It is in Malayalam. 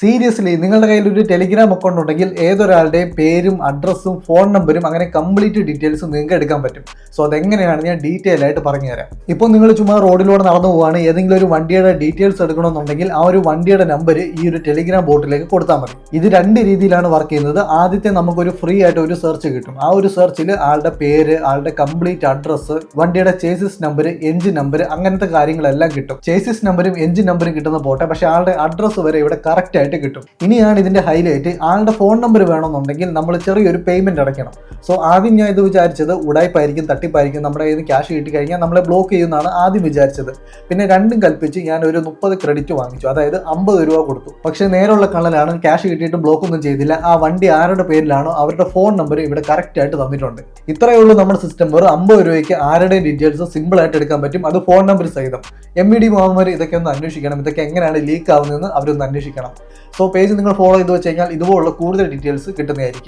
സീരിയസ്ലി നിങ്ങളുടെ കയ്യിൽ ഒരു ടെലിഗ്രാം അക്കൗണ്ട് ഉണ്ടെങ്കിൽ ഏതൊരാളുടെയും പേരും അഡ്രസ്സും ഫോൺ നമ്പരും അങ്ങനെ കംപ്ലീറ്റ് ഡീറ്റെയിൽസും നിങ്ങൾക്ക് എടുക്കാൻ പറ്റും. സോ അതെങ്ങനെയാണ് ഞാൻ ഡീറ്റെയിൽ ആയിട്ട് പറഞ്ഞുതരാം. ഇപ്പോൾ നിങ്ങൾ ചുമ്മാ റോഡിലൂടെ നടന്നു പോവുകയാണ്, ഏതെങ്കിലും ഒരു വണ്ടിയുടെ ഡീറ്റെയിൽസ് എടുക്കണമെന്നുണ്ടെങ്കിൽ ആ ഒരു വണ്ടിയുടെ നമ്പർ ഈ ഒരു ടെലിഗ്രാം ബോട്ടിലേക്ക് കൊടുത്താൽ മതി. ഇത് രണ്ട് രീതിയിലാണ് വർക്ക് ചെയ്യുന്നത്. ആദ്യത്തെ നമുക്കൊരു ഫ്രീ ആയിട്ട് ഒരു സെർച്ച് കിട്ടും. ആ ഒരു സെർച്ചിൽ ആളുടെ പേര്, ആളുടെ കംപ്ലീറ്റ് അഡ്രസ്സ്, വണ്ടിയുടെ ചേസിസ് നമ്പർ, എഞ്ചിൻ നമ്പർ, അങ്ങനത്തെ കാര്യങ്ങളെല്ലാം കിട്ടും. ചേസിസ് നമ്പരും എഞ്ചിൻ നമ്പറും കിട്ടുന്ന പോട്ടെ, പക്ഷെ ആളുടെ അഡ്രസ്സ് വരെ ഇവിടെ കറക്റ്റ് ആയിട്ട് കിട്ടും. ഇനിയാണ് ഇതിന്റെ ഹൈലൈറ്റ്. ആളുടെ ഫോൺ നമ്പർ വേണമെന്നുണ്ടെങ്കിൽ നമ്മൾ ചെറിയൊരു പേയ്മെന്റ് അടയ്ക്കണം. സോ ആദ്യം ഞാൻ ഇത് വിചാരിച്ചത് ഉടായ്പായിരിക്കും, തട്ടിപ്പായിരിക്കും, നമ്മുടെ കയ്യിൽ നിന്ന് ക്യാഷ് കിട്ടിക്കഴിഞ്ഞാൽ നമ്മളെ ബ്ലോക്ക് ചെയ്യുന്നതാണ് ആദ്യം വിചാരിച്ചത്. പിന്നെ രണ്ടും കൽപ്പിച്ച് ഞാൻ ഒരു 30 ക്രെഡിറ്റ് വാങ്ങിച്ചു, അതായത് 50 രൂപ കൊടുത്തു. പക്ഷെ നേരെയുള്ള കള്ളനാണ്, ക്യാഷ് കിട്ടിയിട്ടും ബ്ലോക്ക് ഒന്നും ചെയ്തില്ല. ആ വണ്ടി ആരുടെ പേരിലാണോ അവരുടെ ഫോൺ നമ്പർ ഇവിടെ കറക്റ്റ് ആയിട്ട് തന്നിട്ടുണ്ട്. ഇത്രയേ ഉള്ളൂ നമ്മുടെ സിസ്റ്റം. വെറും 50 രൂപയ്ക്ക് ആരുടെയും ഡീറ്റെയിൽസ് സിമ്പിൾ ആയിട്ട് എടുക്കാൻ പറ്റും, അത് ഫോൺ നമ്പർ സഹിതം. MVD മുഹമ്മദ് ഇതൊക്കെ ഒന്ന് അന്വേഷിക്കണം, ഇതൊക്കെ എങ്ങനെയാണ് ലീക്ക് ആവുന്നതെന്ന് അവരൊന്ന് അന്വേഷിക്കണം. സോ പേജ് നിങ്ങൾ ഫോളോ ചെയ്ത് വെച്ച് കഴിഞ്ഞാൽ ഇതുപോലുള്ള കൂടുതൽ ഡീറ്റെയിൽസ് കിട്ടുന്നതായിരിക്കും.